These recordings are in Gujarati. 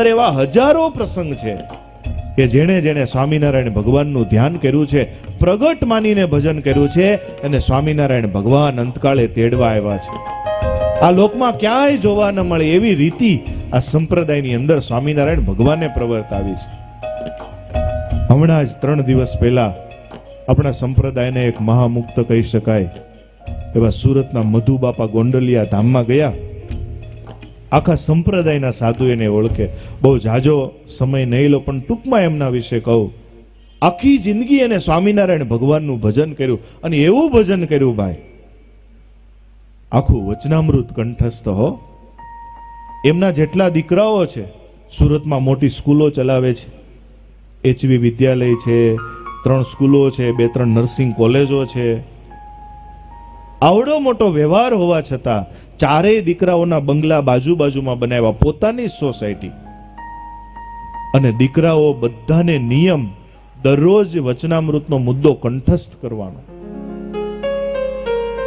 એવા હજારો પ્રસંગ છે કે જેણે જેણે સ્વામિનારાયણ ભગવાનનું ધ્યાન કર્યું છે, પ્રગટ માનીને ભજન કર્યું છે, અને સ્વામિનારાયણ ભગવાન અંતકાળે તેડવા આવ્યા છે. આ લોકમાં ક્યાંય જોવા ન મળે એવી રીતિ આ સંપ્રદાયની અંદર સ્વામિનારાયણ ભગવાને પ્રવર્તાવી છે. હમણાં જ 3 દિવસ પહેલા આપણા સંપ્રદાયને એક મહામુક્ત કહી શકાય એવા સુરતના મધુ બાપા ગોંડલિયા ધામમાં ગયા. આખા સંપ્રદાયના સાધુ એને ઓળખે. બહુ જાજો સમય નહીં લો, પણ ટૂંકમાં એમના વિશે કહું. આખી જિંદગી એને સ્વામિનારાયણ ભગવાનનું ભજન કર્યું, અને એવું ભજન કર્યું ભાઈ, આખું વચનામૃત કંઠસ્થ હો. એમના જેટલા દીકરાઓ છે સુરતમાં મોટી સ્કૂલો ચલાવે છે, HV વિદ્યાલય છે, 3 સ્કૂલો છે, 2-3 નર્સિંગ કોલેજો છે. આવડો મોટો વ્યવહાર હોવા છતાં 4 દીકરાઓના બંગલા બાજુમાં બનાવ્યા, પોતાની સોસાયટી. અને દીકરાઓ બધાને નિયમ દરરોજ વચનામૃતનો મુદ્દો કંઠસ્થ કરવાનો.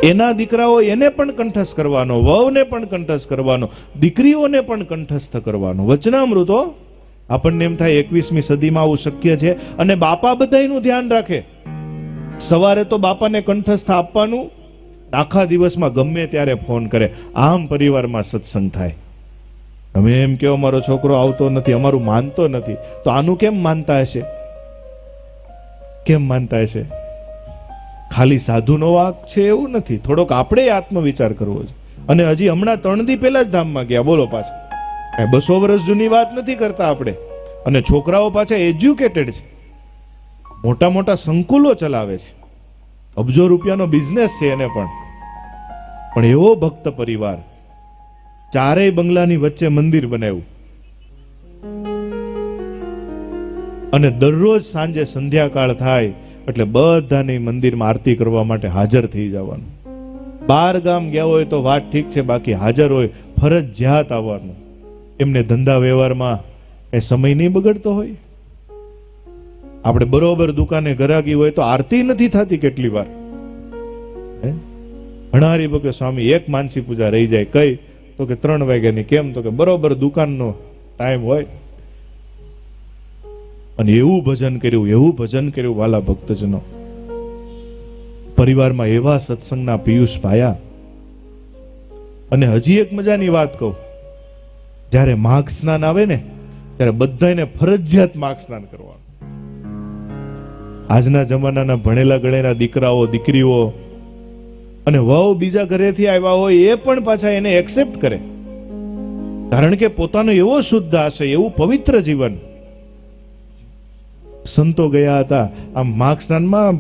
એના દીકરાઓ એને પણ કંઠસ્થ કરવાનો, વહુને પણ કંઠસ્થ કરવાનો, દીકરીઓને પણ કંઠસ્થ કરવાનો વચનામૃતો. આપણને એમ થાય 21મી સદીમાં આવું શક્ય છે. અને બાપા બધાયનું ધ્યાન રાખે. સવારે તો બાપાને કંઠસ્થ આપવાનું, આખા દિવસમાં ગમે ત્યારે ફોન કરે. આમ પરિવારમાં સત્સંગ થાય. તમે એમ કહો અમારો છોકરો આવતો નથી, અમારું માનતો નથી, તો આનું કેમ માનતા હશે? કેમ માનતા હશે? ખાલી સાધુનો વાંક છે એવું નથી, થોડોક આપણે આત્મવિચાર કરવો છે. અને હજી હમણાં 3 દી પહેલા જ ધામમાં ગયા, બોલો પાછા. 200 વર્ષ જૂની વાત નથી કરતા આપણે. અને છોકરાઓ પાછા એજ્યુકેટેડ છે, મોટા મોટા સંકુલો ચલાવે છે, અબજો રૂપિયાનો બિઝનેસ છે એને પણ એવો ભક્ત પરિવાર, 4 બંગલાની વચ્ચે મંદિર બનાવ્યું. અને દરરોજ સાંજે સંધ્યાકાળ થાય એટલે બધાની મંદિરમાં આરતી કરવા માટે હાજર થઈ જવાનું. 12 ગામ ગયા હોય તો વાત ઠીક છે, બાકી હાજર હોય ફરજિયાત આવવાનું. એમને ધંધા વ્યવહારમાં એ સમય નહીં બગડતો હોય. આપણે બરોબર દુકાને ગરાગી હોય તો આરતી નથી થતી કેટલી વાર. ભણારી ભકે સ્વામી એક માનસી પૂજા રહી જાય, કઈ તો કે 3 વાગ્યાની. કેમ તો કે બરોબર દુકાનનો ટાઈમ હોય. અને એવું ભજન કર્યું વાલા ભક્તજનો. પરિવારમાં એવા સત્સંગના પિયુષ પાયા. અને હજી એક મજાની વાત કહું, જ્યારે માઘ સ્નાન આવે ને ત્યારે બધાને ફરજિયાત માઘ સ્નાન કરવાનું. આજના જમાનાના ભણેલા ગણેલા દીકરાઓ દીકરીઓ અને વહુ બીજા ઘરેથી આવ્યા હોય એ પણ પાછા એને એક્સેપ્ટ કરે, કારણ કે પોતાનો એવો શુદ્ધ આશય, એવું પવિત્ર જીવન. સંતો ગયા હતા આમ માઘ સ્નાનમાં,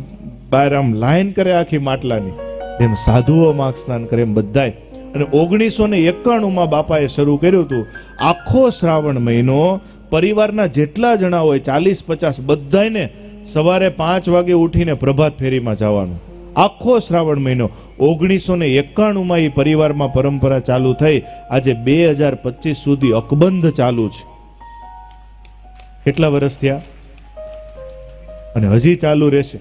બહાર આમ લાઈન કરે આખી માટલાની, એમ સાધુઓ માઘ સ્નાન કરે એમ બધાય. અને 1991માં બાપાએ શરૂ કર્યું હતું. આખો શ્રાવણ મહિનો પરિવારના જેટલા જણા હોય 40-50 બધાને સવારે 5 વાગે ઉઠીને પ્રભાત ફેરીમાં જવાનું. આખો શ્રાવણ મહિનો 1991માં એ પરિવારમાં પરંપરા ચાલુ થઈ. આજે 2025 સુધી અકબંધ ચાલુ છે. કેટલા વર્ષ થયા? અને હજી ચાલુ રહેશે.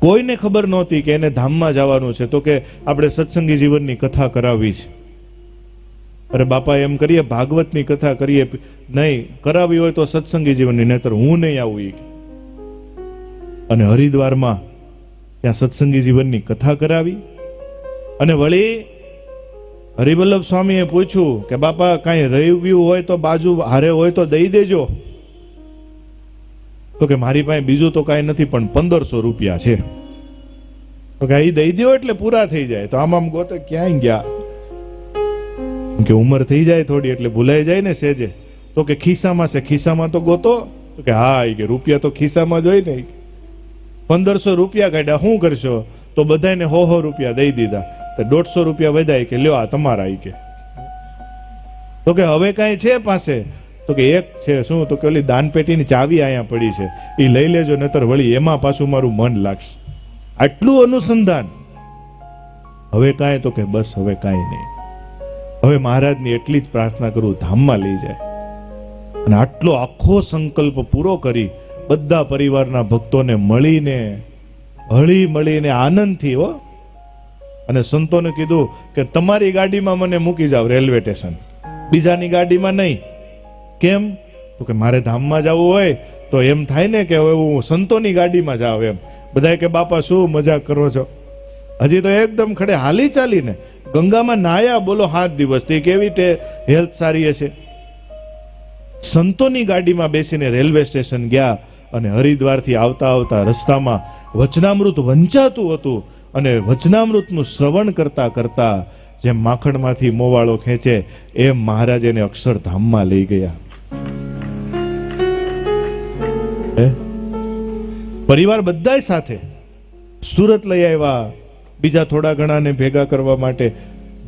કોઈને ખબર નહોતી કે એને ધામમાં જવાનું છે, તો કે આપણે સત્સંગી જીવનની કથા કરાવવી છે. અરે બાપા એમ કરીએ ભાગવતની કથા કરીએ. નહીં, કરાવી હોય તો સત્સંગી જીવનની, નહીતર હું નહીં આવું. અને હરિદ્વારમાં ત્યાં સત્સંગી જીવનની કથા કરાવી. અને વળી હરિવલ્લભ સ્વામીએ પૂછ્યું કે બાપા કાંઈ રહી ગયું હોય તો બાજુ હારે હોય તો દઈ દેજો. તો કે મારી પાસે બીજું તો કાંઈ નથી, પણ 1500 રૂપિયા છે. તો કે એ દઈ દો એટલે પૂરા થઈ જાય. તો આમ ગોતે ક્યાંય ગયા, કે ઉંમર થઈ જાય થોડી એટલે ભૂલાઈ જાય ને સેજે. તો કે ખિસ્સામાં છે, ખિસ્સામાં તો ગોતો. તો કે હા, કે રૂપિયા તો ખિસ્સામાં જ હોય ને. 1500 રૂપિયા કાઢ્યા, શું કરશો? તો બધાને 100 રૂપિયા દઈ દીધા. તો 150 રૂપિયા વધાય, કે લ્યો આ તમારા. કે તો કે હવે કાંઈ છે પાસે? તો કે એક છે. શું? તો કે ઓલી દાનપેટીની ચાવી અહીંયા પડી છે, એ લઈ લેજો, નહીતર વળી એમાં પાછું મારું મન લાગશે. આટલું અનુસંધાન. હવે કાંઈ? તો કે બસ હવે કાંઈ નહીં. હવે મહારાજની એટલી જ પ્રાર્થના કરું, ધામમાં લઈ જાય. અને આટલો આખો સંકલ્પ પૂરો કરી બધા પરિવારના ભક્તોને મળીને હળી મળીને આનંદથી. હો. અને સંતોને કીધું કે તમારી ગાડીમાં મને મૂકી જાવ રેલવે સ્ટેશન. બીજાની ગાડીમાં નહીં. કેમ? તો કે મારે ધામમાં જવું હોય તો એમ થાય ને કે હવે હું સંતોની ગાડીમાં જાઉં એમ. બધા કે બાપા શું મજાક કરો છો, હજી તો એકદમ ખડે હાલી ચાલીને ગંગામાં નાયા બોલો 7 દિવસથી. કેવી તે હેલ્થ સારી હશે. સંતોની ગાડીમાં બેસીને રેલવે સ્ટેશન ગયા અને હરિદ્વારથી આવતા આવતા રસ્તામાં વચનામૃત વંચાતું હતું અને વચનામૃતનું શ્રવણ કરતા કરતા જેમ માખણમાંથી મોવાળો ખેંચે એમ મહારાજ એને અક્ષરધામમાં લઈ ગયા. પરિવાર બધાય સાથે સુરત લઈ આવ્યા, બીજા થોડા ઘણાને ભેગા કરવા માટે.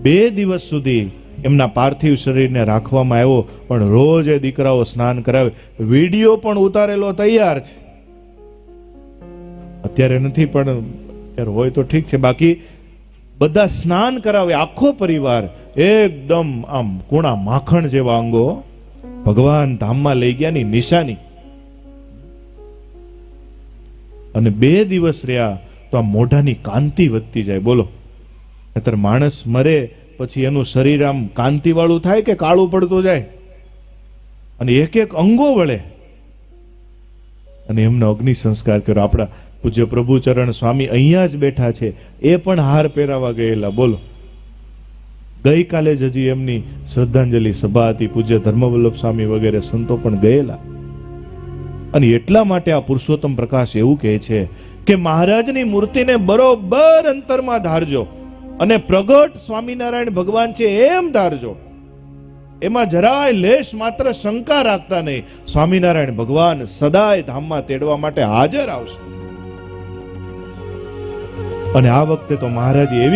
2 દિવસ સુધી એમના પાર્થિવ શરીરને રાખવામાં આવ્યો, પણ રોજ એ દીકરાઓ સ્નાન કરાવે. વિડીયો પણ ઉતારેલો તૈયાર છે. અત્યારે નથી, પણ અત્યારે હોય તો ઠીક છે. બાકી બધા સ્નાન કરાવે, આખો પરિવાર એકદમ આમ કુણા માખણ જેવા અંગો. ભગવાન ધામમાં લઈ ગયાની નિશાની. અને 2 દિવસ રહ્યા તો આ મોઢાની કાંતિ વધતી જાય. બોલો, નહીતર માણસ મરે પછી એનું શરીર આમ કાંતિ વાળું થાય કે કાળું પડતું જાય, અને એક એક અંગો વળે. અને એમનો અગ્નિ સંસ્કાર કર્યો. આપણા પૂજ્ય પ્રભુચરણ સ્વામી અહીંયા જ બેઠા છે, એ પણ હાર પહેરાવા ગયેલા. બોલો, ગઈકાલે જ હજી એમની શ્રદ્ધાંજલિ સભા હતી. પૂજ્ય ધર્મવલ્લભ સ્વામી વગેરે સંતો પણ ગયેલા. અને એટલા માટે આ પુરુષોત્તમ પ્રકાશ એવું કહે છે કે મહારાજની મૂર્તિને બરોબર અંતરમાં ધારજો અને પ્રગટ સ્વામિનારાયણ ભગવાન છે એમ ધારજો. એમાં જરાય લેશ માત્ર શંકા રાખતા નહીં. સ્વામિનારાયણ ભગવાન સદાય ધામમાં તેડવા માટે હાજર આવશે. અને આ વખતે તો મહારાજ એવી